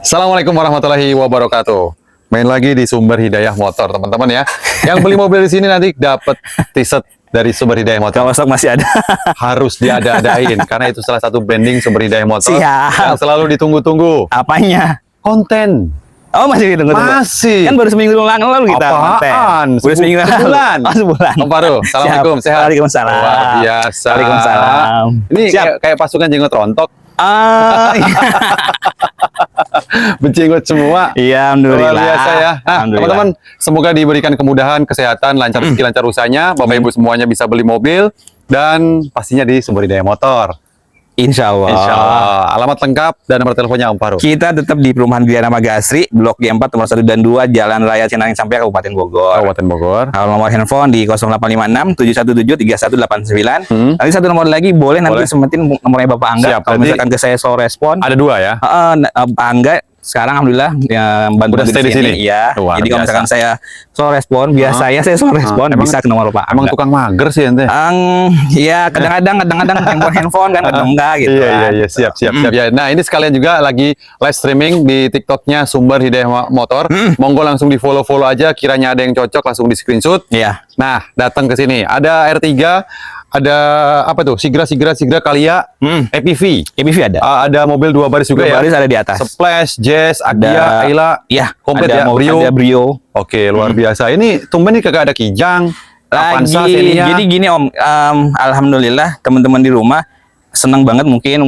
Assalamualaikum warahmatullahi wabarakatuh. Main lagi di Sumber Hidayah Motor, teman-teman ya. Yang beli mobil di sini nanti dapat t-shirt dari Sumber Hidayah Motor. Kalau stok masih ada. Harus diada-adain karena itu salah satu branding Sumber Hidayah Motor Siap. yang selalu ditunggu-tunggu. Apanya? Konten. Oh, masih ditunggu. Masih. Kan baru seminggu lalu kita konten. Apaan? Baru seminggu lalu. Sebulan. Oh, sebulan. Om Faru, assalamualaikum. Siap. Sehat? Waalaikumsalam. Luar biasa. Waalaikumsalam. Ini Siap. kayak pasukan jenggot rontok. Iya. Berjenggot semua. Iya, alhamdulillah. Luar biasa ya. Nah, Alhamdulillah. teman-teman, semoga diberikan kemudahan, kesehatan, lancar rezeki, lancar usahanya. Bapak Ibu semuanya bisa beli mobil dan pastinya di Sumber Hidayah Motor. Insya Allah. Insya Allah. Alamat lengkap dan nomor teleponnya Om Faru. Kita tetap di Perumahan Giliran Magasri, Blok G4 nomor 1 dan 2, Jalan Raya Cinangin sampai Kabupaten Bogor. Kabupaten Bogor. Kalau nomor handphone di 0856 717 3189. Nanti satu nomor lagi boleh nanti semetin nomornya Bapak Angga. Siap, Kalau berarti misalkan ke saya slow respon. Ada dua ya? Pak Angga sekarang alhamdulillah ya bantu Udah stay di sini? Iya. Luar Jadi kalau biasa. misalkan saya slow respon, saya slow respon Emang- bisa ke nomor Pak Emang Angga. tukang mager sih ente? Ya kadang-kadang handphone kan kadang enggak gitu. Iya, siap. Ya. Nah, ini sekalian juga lagi live streaming di TikToknya Sumber Hidayah Motor. Monggo langsung di follow aja. Kiranya ada yang cocok langsung di screenshot. Iya. Nah, datang ke sini. Ada R3, ada apa tuh? Sigra Kalia, EPV. EPV ada. Ada mobil 2 baris juga Dua ya. baris ada di atas. Splash, Jazz, Agia, Ada Ayla. Iya, Komplit ya, Brio. Ada Brio. Oke, luar biasa. Ini tumben nih kagak ada Kijang. Avanza, Lagi. Xenia. Jadi gini Om, alhamdulillah teman-teman di rumah senang banget mungkin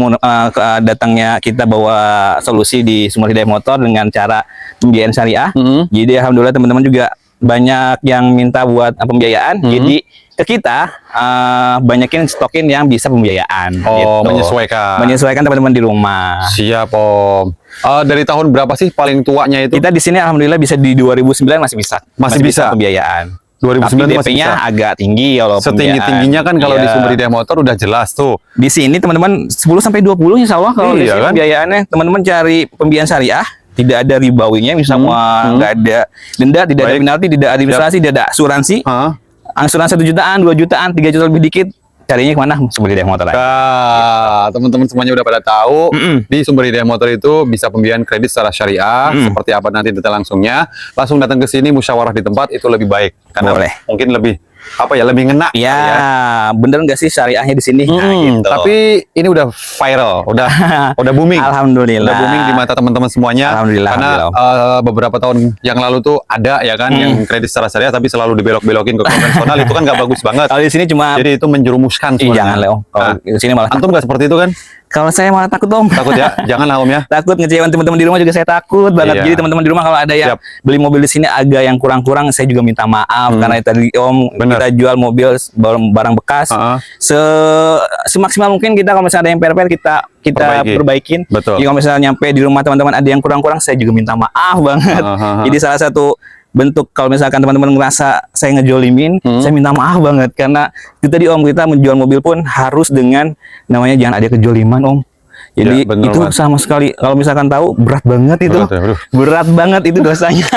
datangnya kita bawa solusi di Sumber Hidayah Motor dengan cara pembiayaan syariah. Jadi alhamdulillah teman-teman juga banyak yang minta buat pembiayaan. Jadi ke kita banyakin stokin yang bisa pembiayaan. Oh, gitu. Menyesuaikan teman-teman di rumah. Siap, Om. Dari tahun berapa sih paling tuanya itu? Kita di sini alhamdulillah bisa di 2009 masih bisa. Masih bisa pembiayaan. 2009 Tapi masih DP-nya bisa. agak tinggi kalau Setinggi-tingginya kan kalau di Iya. Sumber Hidayah Motor udah jelas tuh. Di sini teman-teman 10 sampai 20 insya Allah kalau di Iya sini kan? pembiayaannya teman-teman cari pembiayaan syariah, tidak ada ribawinya, semua nggak ada denda, tidak ada Baik. penalti, tidak ada administrasi, tidak ada asuransi. Hah? Asuransi 1 jutaan, 2 jutaan, 3 juta lebih dikit. Carinya kemana? Sumber Hidayah Motor aja. Nah, teman-teman semuanya udah pada tahu di Sumber Hidayah Motor itu bisa pembiayaan kredit secara syariah. Seperti apa nanti detail langsungnya. Langsung datang ke sini musyawarah di tempat itu lebih baik karena Boleh. mungkin lebih lebih ngena. Ya, kali ya. bener nggak sih syariahnya di sini? Nah, gitu. Tapi ini udah viral, udah booming. Alhamdulillah. Udah booming di mata teman-teman semuanya. Alhamdulillah, Karena beberapa tahun yang lalu tuh ada ya kan yang kredit secara syariah tapi selalu dibelok-belokin ke konvensional itu kan nggak bagus banget. Kalau di sini cuma Jadi itu menjerumuskan Ih, sebenarnya. jangan Leo. Kalau Nah, di sini malah antum nggak seperti itu kan? kalau saya malah takut Om. Takut ya? Jangan lah Om ya. Takut ngecewain teman-teman di rumah juga saya takut banget. Iya. Jadi teman-teman di rumah kalau ada yang Siap. beli mobil di sini agak yang kurang-kurang, saya juga minta maaf karena tadi Om Bener. kita jual mobil barang bekas semaksimal mungkin kita kalau misalnya ada yang per kita perbaikin. Betul. Jadi kalau misalnya nyampe di rumah teman-teman ada yang kurang-kurang, saya juga minta maaf banget. Jadi salah satu bentuk kalau misalkan teman-teman ngerasa saya ngejolimin, saya minta maaf banget karena itu tadi Om, kita menjual mobil pun harus dengan namanya jangan ada kejoliman Om. Jadi Ya, bener itu banget. sama sekali kalau misalkan tahu berat banget itu. Berat ya, aduh. Berat banget itu dosanya.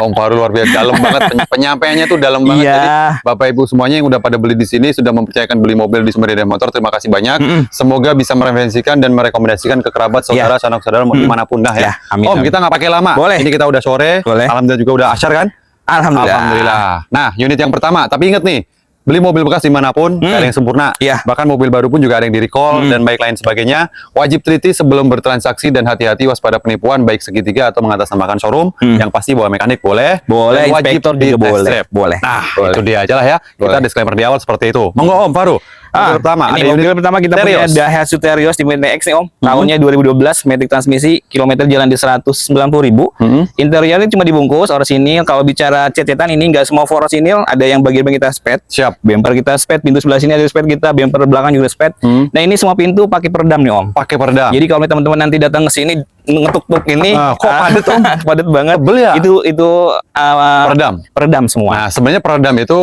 Om Faru luar biasa dalam banget penyampaiannya tuh dalam banget. Iya. Jadi Bapak Ibu semuanya yang udah pada beli di sini sudah mempercayakan beli mobil di Sumber Hidayah Motor. Terima kasih banyak. Semoga bisa mereferensikan dan merekomendasikan ke kerabat, saudara, sanak saudara dimanapun dah ya. Ya, amin, Om, amin. kita nggak pakai lama. Boleh. Ini kita udah sore. Boleh. Alhamdulillah juga udah asyar kan? Alhamdulillah. Nah, unit yang pertama. Tapi ingat nih, beli mobil bekas dimanapun, nggak ada yang sempurna. Iya. Bahkan mobil baru pun juga ada yang di recall dan baik lain sebagainya. Wajib teliti sebelum bertransaksi dan hati-hati waspada penipuan baik segitiga atau mengatasnamakan showroom. Yang pasti bawa mekanik boleh. Boleh, Dan wajib inspektor di juga test boleh. drive. Boleh. Nah, Boleh. itu dia aja lah ya. Kita disclaimer di awal seperti itu. Monggo Om Faru. Mobil pertama, ini ada mobil unit pertama kita Terios. punya Daihatsu Terios di Matic X nih Om. Tahunnya 2012, matic transmisi, kilometer jalan di 190.000. Interiornya cuma dibungkus orisinil. Kalau bicara cat-catan ini nggak semua orisinil, ada yang bagian kita spet. Siap. Bumper kita spet, pintu sebelah sini ada spet kita, bumper belakang juga spet. Nah ini semua pintu pakai peredam nih Om. Pakai peredam. Jadi kalau teman-teman nanti datang ke sini ngetuk-tuk ini, kok padat, Om? padat banget. Tebel ya? Itu Peredam. peredam semua. Nah, sebenarnya peredam itu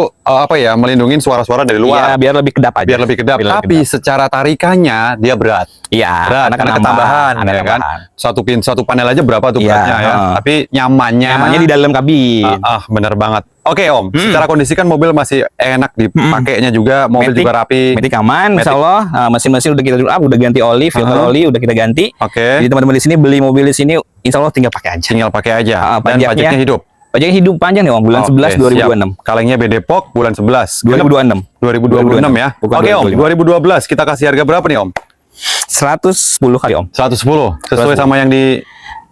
melindungi suara-suara dari Iya, luar. biar lebih kedap aja. Biar lebih kedap. Biar lebih Tapi secara tarikannya dia berat. Iya, Berat karena ketambahan, ada ya kan? tambahan. Satu panel aja berapa tuh Iya, beratnya ya? Tapi nyamannya Nyamannya di dalam kabin. bener banget. Oke Om, secara kondisi kan mobil masih enak dipakainya juga, mobil Matic, juga rapi. Matic aman, insya Allah. Mesin-mesin udah kita udah ganti oli, filter oli udah kita ganti. Oke. Jadi teman-teman di sini beli mobil di sini, insya Allah tinggal pakai aja. Tinggal pakai aja. Dan Pajaknya pajaknya hidup. Pajaknya hidup panjang nih Om, bulan 11 2026. Kalengnya Bedepok bulan 11. 2026. 2026 ya. Bukan Oke Om, 2025. 2012 kita kasih harga berapa nih Om? 110 kali Om. 110. Sesuai sama yang di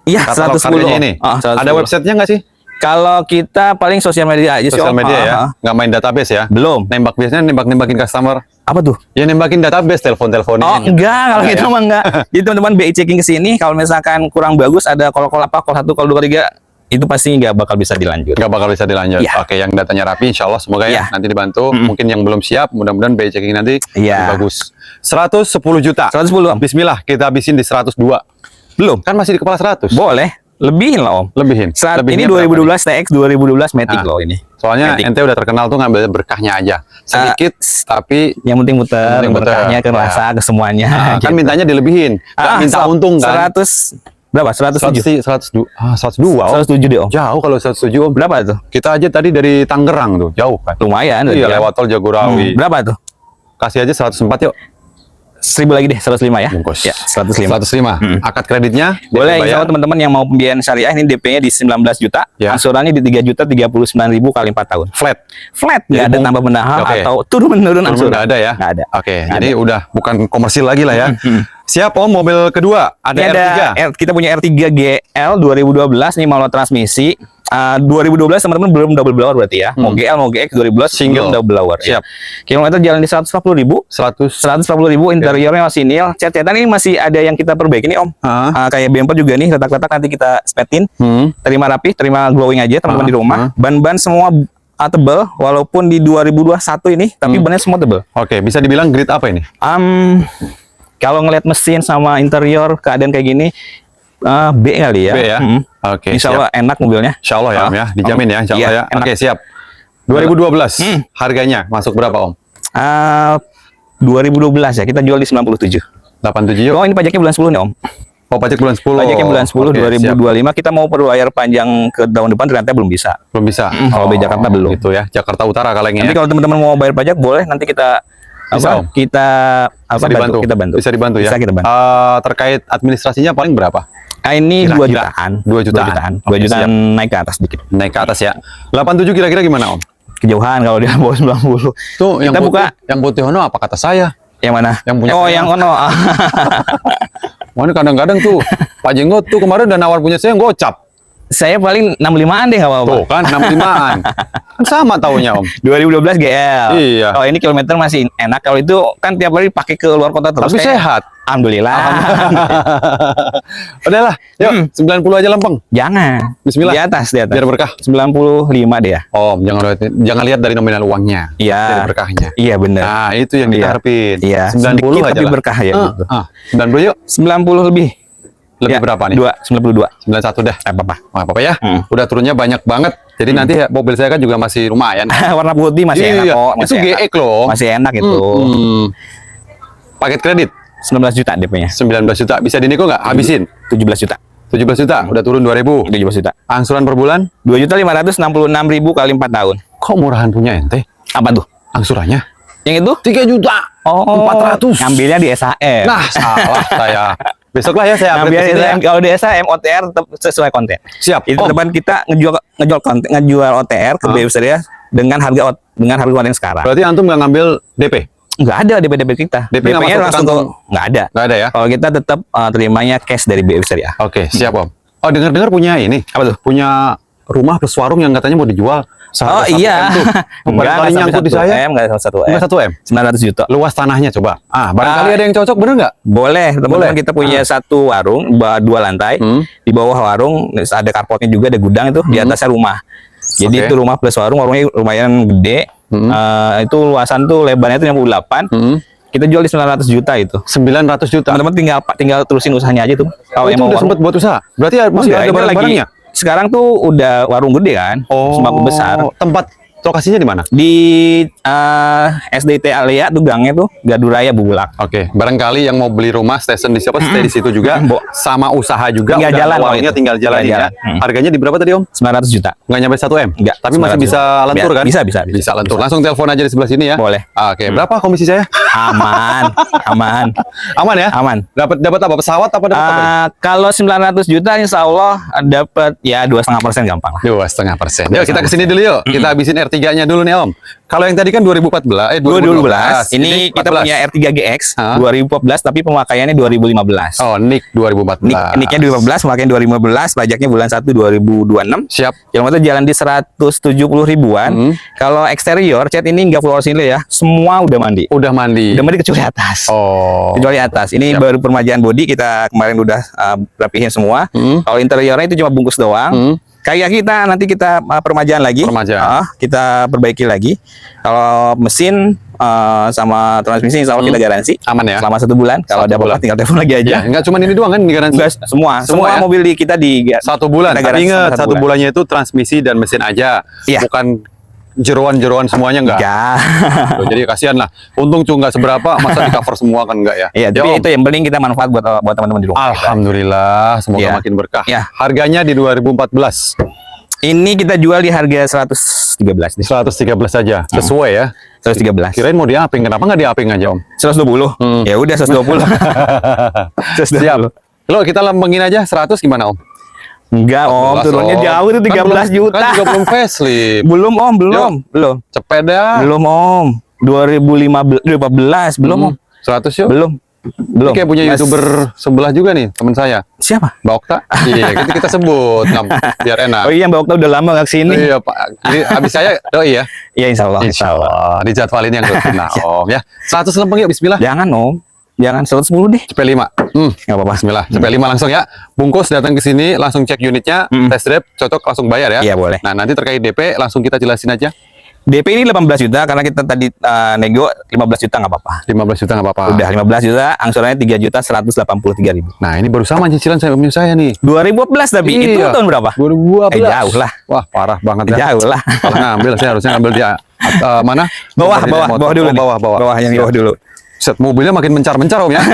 Iya, katalog 110 harganya Om. ini. 110. Ada websitenya nggak sih? Kalau kita paling sosial media aja sih Sosial Om. media ya, nggak main database ya? Belum. Biasanya nembakin customer. Apa tuh? Ya nembakin database, telepon-teleponin. Oh enggak, kalau Enggak gitu ya? mah enggak. Jadi teman-teman BI checking ke sini, kalau misalkan kurang bagus ada call apa, call 1, call 2, 3, itu pasti nggak bakal bisa dilanjut. Nggak bakal bisa dilanjut. Iya. Oke, yang datanya rapi, insya Allah semoga ya Iya. nanti dibantu. Mungkin yang belum siap, mudah-mudahan BI checking nanti Iya. lebih bagus. 110 juta. 110 Om. Bismillah, kita habisin di 102. Belum. Kan masih di kepala 100. Boleh. Lebihin lah Om. Lebihin. Ini Lebihnya berapa 2012 TX 2012 Matic Nah, loh ini. Soalnya Matic. ente udah terkenal tuh ngambil berkahnya aja. Sedikit, tapi Yang penting muter, Yang penting muter. berkahnya ke Ya. rasa ke semuanya. kan mintanya dilebihin. Nggak minta untung kan. 100 berapa? 107. 102. Om. 107 deh Om. Jauh kalau 107 Om. Berapa tuh? Kita aja tadi dari Tangerang tuh, jauh kan. Lumayan. Iya, berarti ya. lewat tol Jagorawi. Berapa tuh? Kasih aja 104 yuk. 1000 lagi deh, 105 ya. Bungkus. Ya, 105. 105. Akad kreditnya Boleh, DP insya bayar. Allah teman-teman yang mau pembiayaan syariah ini DP-nya di 19 juta, Ya. angsurannya di 3 juta 39.000 kali 4 tahun. Flat. Flat, Jadi nggak ada bung- tambah pendahal Oke. atau turun-menurun Turun angsuran. nggak ada ya? Nggak ada. Oke, Nggak jadi ada. udah bukan komersil lagi lah ya. Siap Om, mobil kedua ada Ini ada R3. kita punya R3 GL 2012 nih manual transmisi. 2012 teman-teman belum double blower berarti ya. Mau GL mau GX 2012 Single. belum double blower. Siap. Kilometer jalan di 140.000. 100. Interiornya masih nil. Cat-catan ini masih ada yang kita perbaiki nih Om. Kayak bumper juga nih retak-retak nanti kita spetin. Terima rapi, terima glowing aja teman-teman di rumah. Ban-ban semua tebel walaupun di 2021 ini tapi bannya semua tebel. Oke, bisa dibilang grade apa ini? Kalau ngelihat mesin sama interior keadaan kayak gini B kali ya. B ya? Oke, Insya Allah enak mobilnya. Insya Allah ya Om ya, dijamin ya Insya Allah Iya, ya. enak. Oke, siap. 2012, harganya masuk berapa Om? 2012 ya, kita jual di 97. 87 yuk. Oh, ini pajaknya bulan 10 nih Om. Oh, pajak bulan 10. Pajaknya bulan 10 Oke, 2025. Kita mau perbayar panjang ke tahun depan ternyata belum bisa. siap. Belum bisa. Kalau di Jakarta belum. Itu ya, Jakarta Utara kalengnya. Nanti Ya. kalau teman-teman mau bayar pajak boleh nanti kita Bisa, Om. kita Bisa dibantu. kita bantu. Bisa dibantu ya. Bisa kita bantu. Terkait administrasinya paling berapa? Ini 2 Kira-kira. jutaan. 2 jutaan. 2 Oke, jutaan siap. naik ke atas dikit. Naik ke atas ya. 87 kira-kira gimana Om? Kejauhan kalau dia bawa 90. Tuh yang Kita putih, buka yang putih Ono apa kata saya? yang mana? Yang punya oh, saya. yang ono. Mana kadang-kadang tuh Pak Jenggot tuh kemarin udah nawar punya saya yang gocap. Saya paling 65-an deh enggak apa-apa. Tuh kan 65-an. Kan sama taunya Om. 2012 GL. Iya. Oh, ini kilometer masih enak. Kalau itu kan tiap hari pakai ke luar kota terus. Tapi kayak- sehat. Alhamdulillah. Udahlah, yuk 90 aja lempeng. Jangan. Bismillah. Di atas, di atas. Biar berkah. 95 deh ya. Om, jangan lihat dari nominal uangnya. Iya. Dari berkahnya. Iya benar. Nah, itu yang kita Iya. harapin. Iya, 90 sedikit aja tapi lah. berkah ya, gitu. 90 yuk. 90 lebih. Lebih Ya, berapa nih? 92. 91 dah. Apa-apa. Wah, apa ya? Udah turunnya banyak banget. Jadi nanti ya, mobil saya kan juga masih lumayan. Warna putih masih enak Iya, kok. itu Masih enak. GX loh. Masih enak itu. Paket kredit 19 juta DP-nya. 19 juta. Bisa dinego nggak? Habisin. 17 juta. 17 juta. Udah turun 2000. 17 juta. Angsuran per bulan? 2.566.000 kali 4 tahun. Kok murahan punya ente? Apa tuh? Angsurannya? Yang itu? 3 juta. Oh, 400. Ngambilnya di SHM. Nah, salah saya. Besok lah ya saya update Ngambilnya ke di sini ya. SHM. Kalau di SHM OTR tetap sesuai konten. Siap. Itu Om. teman kita ngejual konten, ngejual OTR ke BF Syariah dengan harga konten sekarang. Berarti antum nggak ngambil DP? Nggak ada DP kita. DP nggak DP-nya masuk ke langsung kantong? nggak ada. Nggak ada ya? Kalau kita tetap terimanya cash dari BF Syariah. Oke, siap Om. Oh, dengar-dengar punya ini. Apa tuh? Punya rumah plus warung yang katanya mau dijual. Oh iya. Barangkali nyangkut di saya. Enggak 1 M. Enggak 1 M. 900 juta. Luas tanahnya coba. Barangkali ada yang cocok, bener nggak? Boleh, teman-teman. Kita punya satu warung, 2 lantai. Di bawah warung ada carportnya juga, ada gudang itu. Di atasnya rumah. Jadi Oke. itu rumah plus warung, warungnya lumayan gede. Itu luasan tuh lebarnya itu 68. Kita jual di 900 juta itu. 900 juta. Teman-teman tinggal terusin usahanya aja tuh. Oh, itu mau udah warung. sempat buat usaha. Berarti masih Enggak, ada ini barang-barangnya. sekarang tuh udah warung gede kan, semakin besar. Tempat lokasinya di mana? Di SDT Alia tuh gangnya tuh Gaduraya Bulak. Oke, barangkali yang mau beli rumah stay di situ juga, sama usaha juga, Tinggal udah jalan, uangnya tinggal jalan ya. Harganya di berapa tadi Om? 900 juta. Nggak nyampe 1 M? Enggak. Tapi masih 900 bisa lentur kan? Bisa Lentur. Langsung telepon aja di sebelah sini ya. Boleh. Oke, berapa komisi saya? Aman, aman. Aman ya? Aman. Dapat apa? Pesawat apa dapat apa? Kalau 900 juta insya Allah dapat ya 2,5% gampang lah. 2,5%. Yuk kita kesini dulu yuk. Kita habisin R3-nya dulu nih Om. Kalau yang tadi kan 2014, 2012. Ini kita punya R3 GX 2014 tapi pemakaiannya 2015. Oh, NIK 2014. NIK-nya 2015, pemakaian 2015, pajaknya bulan 1 2026. Siap. Kilometer jalan di 170 ribuan. Kalau eksterior cat ini nggak full orisinil ya, semua udah mandi. Udah mandi kecuali atas. Oh. Kecuali atas. Ini baru permajaan bodi, kita kemarin udah rapihin semua. Kalau interiornya itu cuma bungkus doang. Kayak kita nanti kita permajaan lagi. Kita perbaiki lagi. Kalau mesin sama transmisi insya Allah kita garansi. Aman ya? Selama 1 bulan. Kalau ada apa-apa tinggal telepon lagi aja. Ya, enggak cuma ini doang kan garansi? Enggak, semua ya? mobil di kita di 1 bulan. Tapi ingat 1 bulannya itu transmisi dan mesin aja. Iya. Bukan jeroan semuanya enggak. Tuh, jadi kasihan lah. Untung cuma enggak seberapa, masa di cover semua kan enggak ya? Iya, tapi itu yang penting kita manfaat buat teman-teman di rumah. Alhamdulillah, semoga makin berkah. Ya. Harganya di 2014. Ini kita jual di harga 113 nih. 113 saja. Sesuai ya. 113. Kirain mau diaping, kenapa nggak diaping aja Om? 120. Ya udah 120. 120. Siap. Lo kita lambengin aja 100 gimana Om? Enggak Om, turunnya jauh itu 13 juta. Kan juga belum facelift. Belum Om, belum. Cepet dah. Belum Om. 2015 belum Om. 100 yuk. Belum. Ini kayak punya YouTuber sebelah juga nih, teman saya. Siapa? Mbak Okta. Iya, kita sebut biar enak. Oh iya, Mbak Okta udah lama nggak kesini. Iya Pak. Jadi habis saya doi ya. Iya Insya Allah. Dijadwalin yang rutin. Nah Om ya. 100 lempeng yuk, Bismillah. Jangan Om. Jangan 110 deh. CP5. Nggak apa-apa. Bismillah. CP5 langsung ya. Bungkus datang ke sini, langsung cek unitnya, test drive, cocok langsung bayar ya. Iya boleh. Nah nanti terkait DP langsung kita jelasin aja. DP ini 18 juta karena kita tadi nego 15 juta nggak apa-apa. 15 juta nggak apa-apa. Udah 15 juta, angsurannya 3 juta 183 ribu. Nah ini baru sama cicilan saya punya saya nih. 2014 tapi itu tahun berapa? 2012. Jauh lah. Wah parah banget ya. Jauh lah. Kalau ngambil saya harusnya ngambil dia mana? Bawah dulu. Bawah Yang bawah dulu. Set mobilnya makin mencar-mencar Om ya.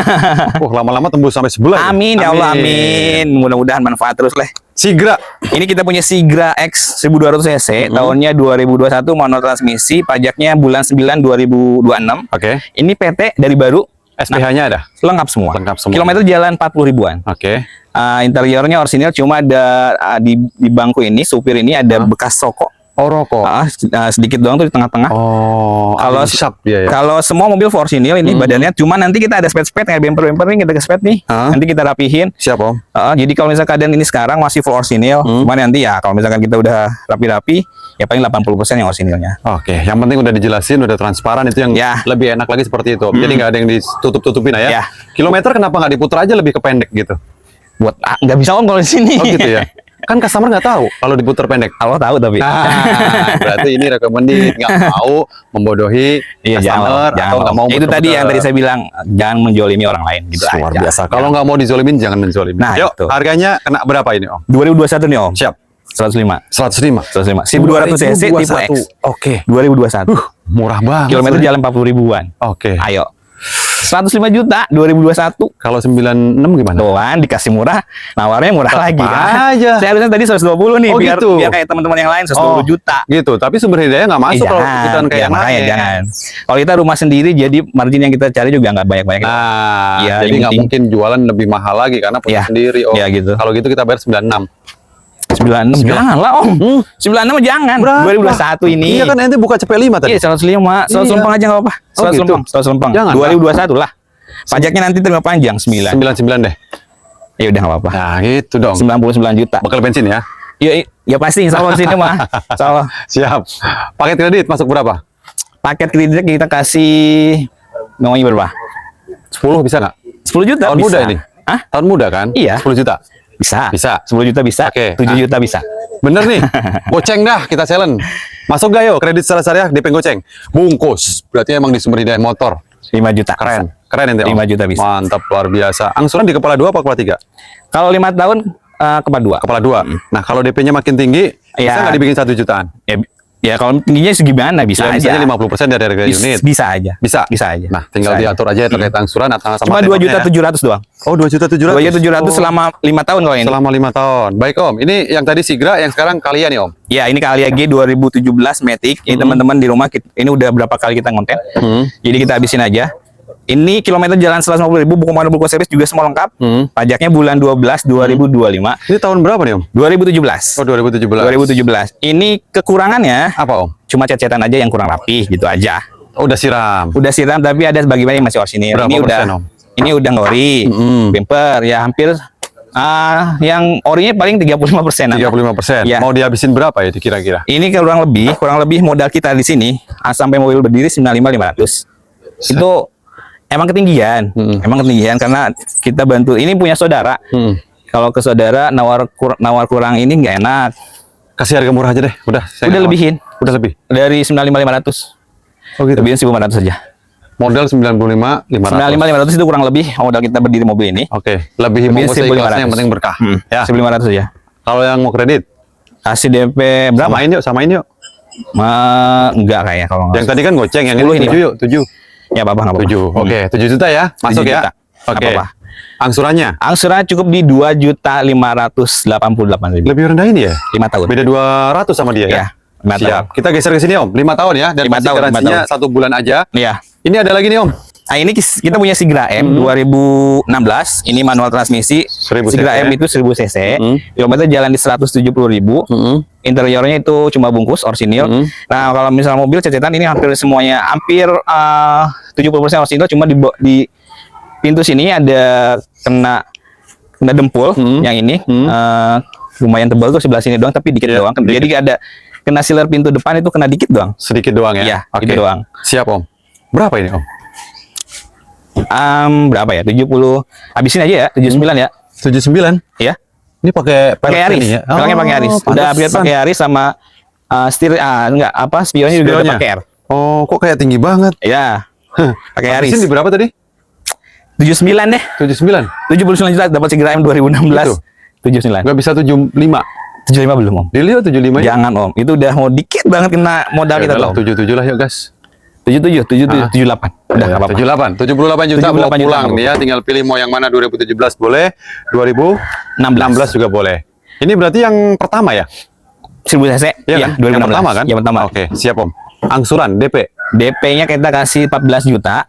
Lama-lama tembus sampai sebelah. Amin ya Allah, amin. Mudah-mudahan manfaat terus lah. Sigra. Ini kita punya Sigra X 1200 cc, tahunnya 2021, manual transmisi, pajaknya bulan 9 2026. Oke. Ini PT dari baru. SPH-nya ada? Lengkap semua. Lengkap semua. Kilometer jalan 40 ribuan. Oke. Interiornya orisinil, cuma ada di bangku ini, supir ini ada bekas rokok. Oh rokok. Sedikit doang tuh di tengah-tengah. Oh. Kalau dia ya. Kalau semua mobil forsinil ini badannya, cuma nanti kita ada spet-spet kayak bumper ini kita ke spet nih. Nanti kita rapihin. Siap Om. Jadi kalau misalkan keadaan ini sekarang masih full orsinil, cuman nanti ya kalau misalkan kita udah rapi-rapi, ya paling 80% yang orsinilnya. Oke, yang penting udah dijelasin, udah transparan, itu yang lebih enak lagi seperti itu. Jadi nggak ada yang ditutup-tutupin ya. Kilometer kenapa nggak diputar aja lebih ke pendek gitu? Buat nggak bisa Om kalau di sini. Oh gitu ya. Kan customer nggak tahu kalau diputar pendek. Allah tahu tapi. Berarti ini recommended, nggak mau membodohi customer atau nggak mau. Itu tadi yang tadi saya bilang, jangan menjolimi orang lain gitu. Luar biasa. Kalau nggak mau dizolimin, jangan menzolimin. Nah, yuk, harganya kena berapa ini Om? 2021 nih Om. Siap. 105. 1200 cc tipe X. Oke. 2021. Murah banget. Kilometer jalan 40 ribuan. Oke. Ayo. 105 juta 2021. Kalau 96 gimana? Tuh kan dikasih murah, nawarnya murah lagi kan. Aja. Saya harusnya tadi 120 nih biar gitu. biar kayak teman-teman yang lain 120 juta. Gitu. Tapi sumber hidayah nggak masuk kalau kita kayak yang lain. Jangan. Kalau kita rumah sendiri jadi margin yang kita cari juga nggak banyak-banyak. Nah, jadi nggak mungkin jualan lebih mahal lagi karena punya sendiri. Oh. Ya gitu. Kalau gitu kita bayar 96. 96 jangan lah Om. 96 jangan. Berapa? 2021 ini. Iya kan ente buka CP5 tadi. Iya 105. 100 lempeng aja nggak apa-apa. 100 lempeng. 100 lempeng. 2021 lah. Pajaknya nanti terima panjang 9. 99 deh. Ya udah nggak apa-apa. Nah gitu dong. 99 juta. Bakal bensin ya? Ya pasti insya Allah sini mah. Insya Allah. Siap. Paket kredit masuk berapa? Paket kreditnya kita kasih ngomongnya berapa? 10 bisa nggak? 10 juta tahun bisa. muda ini? Hah? Tahun muda kan? Iya. 10 juta? Bisa. 10 juta bisa. Oke. 7 juta bisa. Bener nih. Goceng dah kita challenge. Masuk gak yo kredit secara syariah DP goceng? Bungkus. Berarti emang di sumber hidayah motor. 5 juta. Keren. Bisa. Keren ente. 5 juta bisa. Mantap, luar biasa. Angsuran di kepala 2 apa kepala 3? Kalau 5 tahun kepala 2. Kepala 2. Nah, kalau DP-nya makin tinggi, bisa nggak dibikin 1 jutaan? Ya kalau tingginya segimana bisa Ya, aja. misalnya 50% dari harga unit. Bisa aja. Bisa. Bisa aja. Nah, tinggal Bisa aja. diatur aja terkait angsuran atau sama Cuma tenornya 2.700.000 doang. Oh, 2.700.000. 2.700.000 selama 5 tahun kalau ini. Selama 5 tahun. Baik Om, ini yang tadi Sigra, yang sekarang kalian nih Om. Ya, ini Kalia G 2017 Matic. Ini teman-teman di rumah ini udah berapa kali kita konten. Jadi kita habisin aja. Ini kilometer jalan 150.000, buku manual, buku servis juga semua lengkap. Pajaknya bulan 12 2025. Ini tahun berapa nih Om? 2017. Oh, 2017. 2017. Ini kekurangannya Apa Om? cuma cat-catan aja yang kurang rapi gitu aja. Oh, udah siram. Udah siram tapi ada sebagian yang masih orisinil. Berapa Ini udah persen, Om? ini udah ngori, bumper ya hampir yang orinya paling 35%. 35%. Ya. Mau dihabisin berapa ya kira-kira? Ini kurang lebih modal kita di sini sampai mobil berdiri 95.500. Itu emang ketinggian. Emang ketinggian karena kita bantu. Ini punya saudara. Kalau ke saudara nawar kurang ini nggak enak. Kasih harga murah aja deh. Udah, saya Udah nggak mau. lebihin. Udah lebih. Dari 95.500. Oh gitu. Lebihin 1.400 saja. Modal 95.500. 95.500 itu kurang lebih modal kita berdiri mobil ini. Oke, lebih Lebihin bungkus ikhlasnya yang penting berkah. Ya. 1.500 saja. Kalau yang mau kredit, Kasih DP berapa? samain yuk. Enggak kayak kalau nggak. Yang tadi kan goceng, yang 10 ini ini, 7 yuk, 7. Ya apa-apa nggak apa-apa. 7. Oke, 7 juta ya. Masuk 7 ya. juta. Oke. Nggak apa-apa. Angsurannya Angsuran cukup di 2.588.000. lebih rendah ini ya? 5 tahun. Beda 200 sama dia ya? Ya, 5 tahun. Siap. Kita geser ke sini Om. 5 tahun ya dan 5 masih tahun, 5 garansinya tahun. 1 bulan aja. Iya. Ini ada lagi nih Om. Nah, ini kita punya Sigra M 2016. Ini manual transmisi. 1000 Sigra cc. M itu 1000 cc. Kilometer jalan di 170.000. Interiornya itu cuma bungkus orisinil. Nah, kalau misalnya mobil cecetan ini hampir semuanya 70% orisinil, cuma di pintu sini ada kena dempul yang ini. Lumayan tebal tuh sebelah sini doang tapi dikit doang. dikit. Jadi ada kena sealer pintu depan itu kena dikit doang. Sedikit doang ya? Iya, Oke. itu doang. Siap Om. Berapa ini Om? Berapa ya? 70. Habisin aja ya, 79 ya. 79. Ya. Ini pakai Pakai pelek Aris. ini ya? Peleknya pakai Aris. Udah pantesan. upgrade pakai Aris sama enggak apa spionnya juga udah Spionnya. pakai R. Oh, kok kayak tinggi banget? Iya. Pakai Aris. Habisin di berapa tadi? 79 deh. 79. 79 juta dapat Sigra M 2016. Gitu. 79. Nggak bisa 75. 75 belum, Om. Dilihat 75 ya? Jangan, Om. Itu udah mau dikit banget kena modal kita tuh. 77 lah yuk guys. 77, 78. Udah enggak apa-apa. 78 juta bawa 78 juta, pulang nggak nih ya, tinggal pilih mau yang mana. 2017 boleh, 2016 juga boleh. Ini berarti yang pertama ya? 1000 cc. Iya kan? 2016. Yang pertama kan? Yang pertama. Oke, siap Om. Angsuran DP. DP-nya kita kasih 14 juta.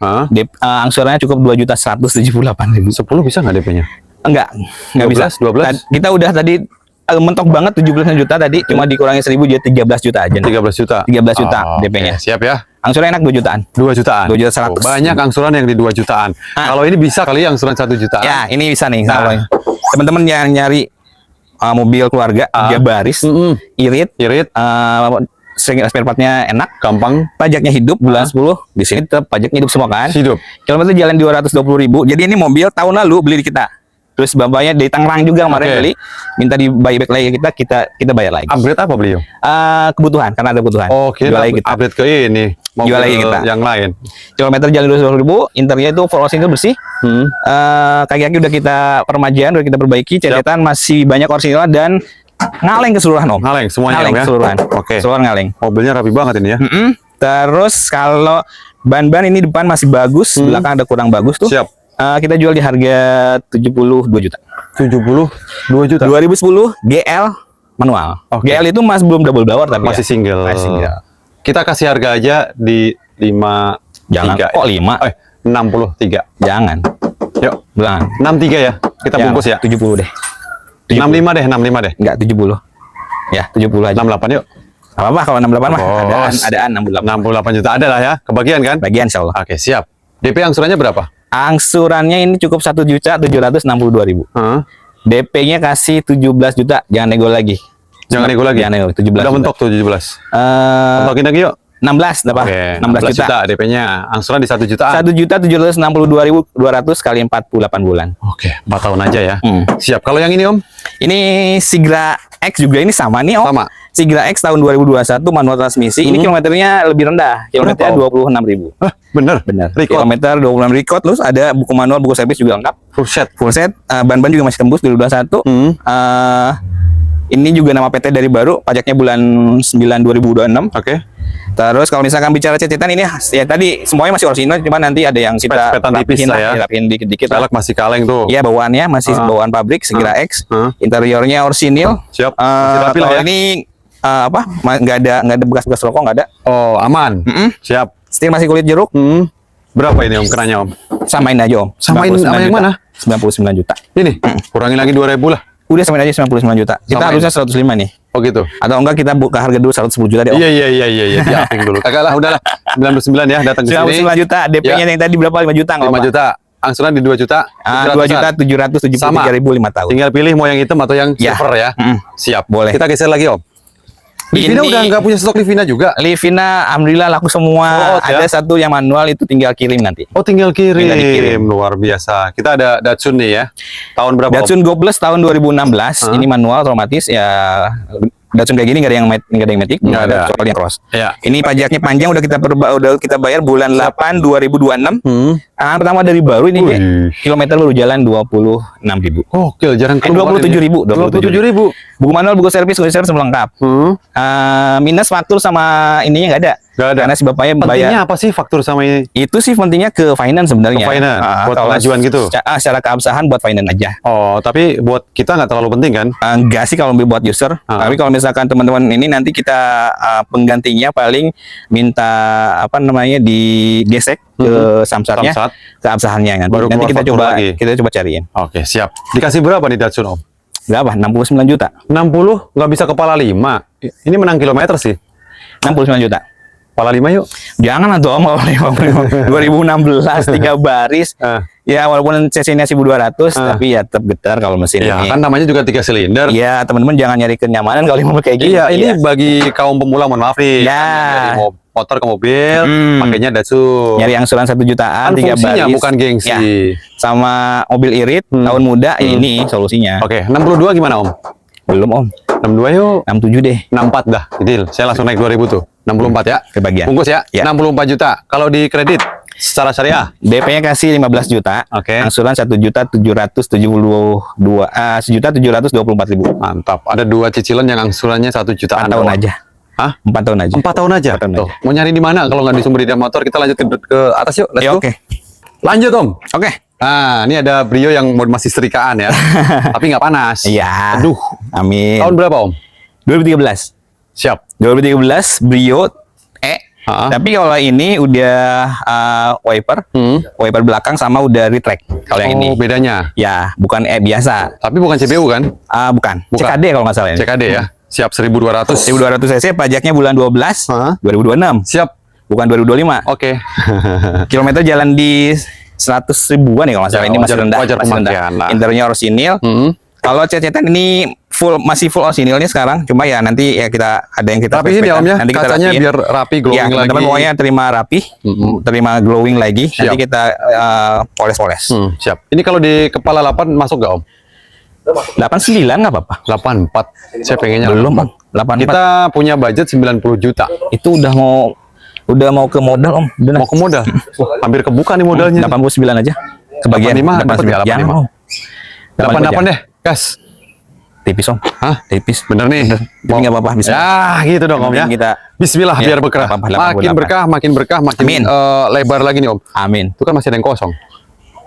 Angsurannya cukup 2.178.000. 10 bisa nggak DP-nya? Enggak 12, bisa. 12? Kita udah tadi mentok banget 17 juta tadi, cuma dikurangi 1.000 jadi 13 juta aja. 13 juta. 13 juta Oh, DP-nya. oke, siap ya. Angsuran enak 2 jutaan. 2 jutaan. 2.100.000. Oh, banyak angsuran yang di 2 jutaan. Kalau ini bisa kali ya angsuran 1 jutaan. Ya, ini bisa nih. Nah. Kalau teman-teman yang nyari mobil keluarga, 3 baris, irit, Irit, spare partnya enak, gampang, pajaknya hidup bulan 10. Di sini tetap pajaknya hidup semua kan. hidup. Kilometer jalan 220.000. Jadi ini mobil tahun lalu beli di kita. Terus bapaknya dari Tangerang juga kemarin Oke. beli, minta di buyback lagi kita bayar lagi. Upgrade apa beliau? Kebutuhan karena ada kebutuhan. Oh, Jual kita lagi kita. upgrade ke ini. Mobil Jual lagi kita. yang lain. Kilometer jalan 220.000, interiornya itu full orisinil bersih. Kaki-kaki udah kita permajaan, udah kita perbaiki, cecetan masih banyak orisinil dan ngaleng keseluruhan Om. Ngaleng semuanya Ngaleng Om ya? keseluruhan. Oke. Keseluruhan ngaleng. Mobilnya rapi banget ini ya. Terus kalau ban-ban ini depan masih bagus, belakang ada kurang bagus tuh. Siap. Kita jual di harga 72 juta. 72 juta. 2010 GL manual. Oke. GL itu masih belum double blower tapi Masih ya. single. Masih single. Kita kasih harga aja di 53. Jangan. Kok 5? 63. Jangan. Yuk. Jangan. 63 ya. Kita bungkus ya. 70 deh. 65 deh, 65 deh. Enggak 70. Ya, 70 aja. 68 yuk. Enggak apa-apa kalau 68 mah Bos. adaan 68. 68 juta ada lah ya. Kebagian kan? Bagian insyaallah. Oke, siap. DP angsurannya berapa? Angsurannya ini cukup 1.762.000. DP-nya kasih 17 juta, jangan nego lagi. Jangan nego lagi. Jangan nego, 17 Udah juta. mentok tuh 17. Eh, Mentokin lagi yuk. 16 dapat. Oke, 16 juta. DP-nya. Angsuran di 1 jutaan. 1.762.200 kali 48 bulan. Oke, 4 tahun aja ya. Hmm. Siap. Kalau yang ini Om? Ini Sigra X juga ini sama nih Om. Sama. Sigra X tahun 2021 manual transmisi. Ini kilometernya lebih rendah. Kilometernya Berapa, 26.000. Hah, bener? Benar. Record. Kilometer 26 record, terus ada buku manual, buku servis juga lengkap. Full set. Full set, ban-ban juga masih tembus 2021. Ini juga nama PT dari baru, pajaknya bulan 9 2026. Oke. Terus kalau misalkan bicara cecetan ini ya tadi semuanya masih original, cuma nanti ada yang kita Pet-petan tipis rapihin lah ya. rapihin dikit-dikit lah. Velg masih kaleng tuh. Ya bawaannya masih bawaan pabrik Segira X. Interiornya orisinil. Siap. Masih rapi lah kalau ya. ini nggak ada bekas-bekas rokok, nggak ada. Oh, aman. Siap. Setir masih kulit jeruk. Berapa ini Om kenanya Om? Samain aja Om. Samain 99 sama yang juta. mana? 99 juta. Ini. Kurangin lagi 2.000 lah. Udah samain aja 99 juta. Kita Samain. harusnya 105 nih. Oh gitu. Atau enggak kita buka harga dulu 110 juta deh Om. Iya. Diaping dulu. Kagak lah, udahlah. 99 ya datang ke sini. 99 juta. DP-nya yang tadi berapa? 5 juta nggak 5 apa-apa. juta. Angsuran di 2 juta. 2 juta 773.000 5 tahun. Tinggal pilih mau yang hitam atau yang Ya. silver ya. Siap. Boleh. Kita geser lagi Om. Livina Ini- udah nggak punya stok Livina juga. Livina alhamdulillah laku Oh, semua. ya. Ada satu yang manual itu tinggal kirim nanti. Oh tinggal kirim. Tinggal dikirim. Luar biasa. Kita ada Datsun nih ya. Tahun berapa Om? Datsun Gobles tahun 2016. Ini manual otomatis ya. Datsun kayak gini nggak ada yang matic, Nggak ada. kecuali yang cross. Ya. Ini pajaknya panjang udah kita bayar bulan 8 2026. Pertama dari baru ini Wih. Ge. Kilometer baru jalan 26.000. Oke, jarang keluar 27.000. 27.000. Buku manual, buku servis semua lengkap. Minus faktur sama ininya nggak ada. Nggak ada. Karena si bapaknya bayar. Pentingnya apa sih faktur sama ini? Itu sih pentingnya ke finance sebenarnya. Ke finance, buat kalau pengajuan gitu? Secara keabsahan buat finance aja. Oh, tapi buat kita nggak terlalu penting kan? Enggak sih kalau buat user. Tapi kalau misalkan teman-teman ini nanti kita penggantinya paling minta apa namanya digesek ke samsatnya, Samsat. keabsahannya nanti. Baru Nanti keluar faktur lagi. kita coba cariin. Oke, siap. Dikasih berapa nih Datsun Om? Berapa? 69 juta. 60 nggak bisa kepala 5. Ini menang kilometer sih. 69 juta. Kepala 5 yuk. Jangan lah dong kalau 2016 3 baris. Ya walaupun cc-nya 1200 tapi ya tetap getar kalau mesin Ya, ini. kan namanya juga 3 silinder. Iya, teman-teman jangan nyari kenyamanan kalau mau kayak gini. Iya, ini bagi kaum pemula mohon maaf nih. Ya. Dari motor ke mobil, pakainya Datsun. Nyari angsuran 1 jutaan, Kan 3 fungsinya baris. bukan gengsi. Ya. Sama mobil irit tahun muda ya ini solusinya. Oke, 62 gimana Om? Belum Om. 62 yuk. 67 deh. 64 dah. Deal. Saya langsung naik 2000 tuh. 64 ya. Kebagian. Bungkus ya. Ya. 64 juta. Kalau di kredit secara syariah. DP-nya kasih 15 juta. Oke. Angsuran 1.724.000. Mantap. Ada 2 cicilan yang angsurannya 1 jutaan 4 tahun doang. aja. Hah? 4 tahun aja. 4 tahun aja. 4 tahun Tuh. aja. Mau nyari di mana kalau nggak di Sumber Daya Motor? Kita lanjut ke atas yuk. Let's Ya, go. oke. Lanjut Om. Oke. Nah, ini ada Brio yang masih setrikaan ya. Tapi nggak panas. Iya. Aduh. Amin. Tahun berapa Om? 2013. Siap. 2013 Brio E. Tapi kalau ini udah wiper, wiper belakang sama udah retract. Kalau yang ini, Bedanya. ya bukan E biasa. Tapi bukan CBU kan? Bukan. Bukan. CKD kalau nggak salah ini. CKD ya. Siap 1200. 1200 cc, pajaknya bulan 12, 2026. Siap. Bukan 2025. Oke. Kilometer jalan di 100 ribuan ya kalau nggak salah. Ya, Ini masih wajar- rendah. wajar masih rendah. pemakaian lah. Interiornya orisinil. Kalau cecetan ini masih full orisinilnya sekarang. Cuma ya nanti ya kita ada yang kita Rapihin ya Om ya. Nanti kita Kacanya rapihin. biar rapi, glowing Ya, teman-teman lagi. pokoknya terima rapi, terima glowing lagi. Siap. Nanti kita poles-poles. Siap. Ini kalau di kepala 8 masuk nggak Om? 89 nggak apa-apa. 84. Saya pengennya Belum, 84. Om. 84. Kita punya budget 90 juta. Itu udah mau ke modal Om. Udah Mau ke modal. Hampir kebuka nih modalnya. 89 aja. Kebagian 85 dapat nggak? Jangan 85? Om. 88 deh. Gas. Tipis Om. Hah? Tipis. Bener nih. Tapi nggak apa-apa. Bisa. Ya, gitu dong Om ya. Penting kita- Bismillah Ya, biar berkah. nggak apa-apa, Makin 88. berkah, makin berkah, makin Amin. lebar lagi nih Om. Amin. Itu kan masih ada yang kosong.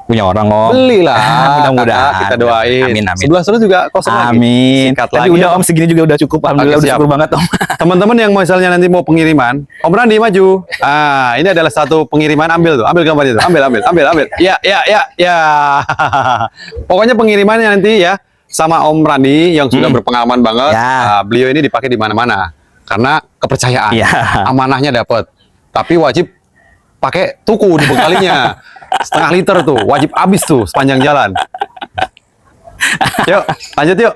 Punya orang Om. Belilah. Mudah-mudahan. Kita doain. Amin, amin. Sebelah sana juga kosong lagi. Amin. Sikat Tapi lagi. udah ya, Om segini juga udah cukup. Alhamdulillah Oke, udah siap. syukur banget Om. Teman-teman yang misalnya nanti mau pengiriman, Om Randi maju. Ini adalah satu pengiriman, ambil tuh, ambil gambar itu, ambil. Ya. Pokoknya pengirimannya nanti ya sama Om Randi yang sudah berpengalaman banget. Ya. Beliau ini dipakai di mana-mana karena kepercayaan, Ya. amanahnya dapat. Tapi wajib pakai tuku dibekalinya. Setengah liter tuh, wajib habis tuh sepanjang jalan. Yuk, lanjut yuk.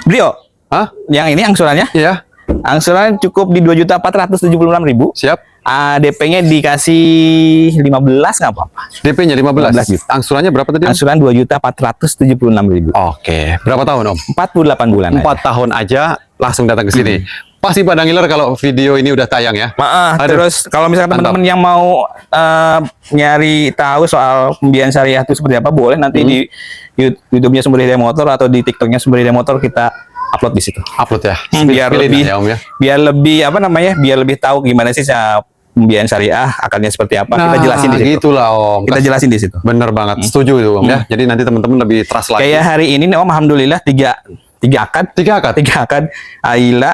Brio, Hah? yang ini angsurannya? Iya, Angsuran cukup di 2.476.000. siap. DP-nya dikasih 15 nggak apa-apa. DP-nya 15. 15 juta. Angsurannya berapa tadi? Om? Angsuran 2.476.000. Oke, berapa tahun Om? 48 bulan. 4 tahun aja langsung datang ke sini. Pasti pada ngiler kalau video ini udah tayang ya. Aduh. Terus kalau misalkan Mantap. teman-teman yang mau nyari tahu soal pembiayaan syariah itu seperti apa, boleh nanti di YouTube-nya Sumber Hidayah Motor atau di TikTok-nya Sumber Hidayah Motor kita upload di situ. Upload ya. Biar Pilih lebih ya, Om ya. biar lebih apa namanya? Biar lebih tahu gimana sih cara pembiayaan syariah, akarnya seperti apa. Kita jelasin di situ. Gitulah Om. Kita jelasin di situ. Bener banget. Setuju itu Om ya. Jadi nanti teman-teman lebih trust lagi. Kayak hari ini nih Om, alhamdulillah tiga akad. Tiga akad. Aila,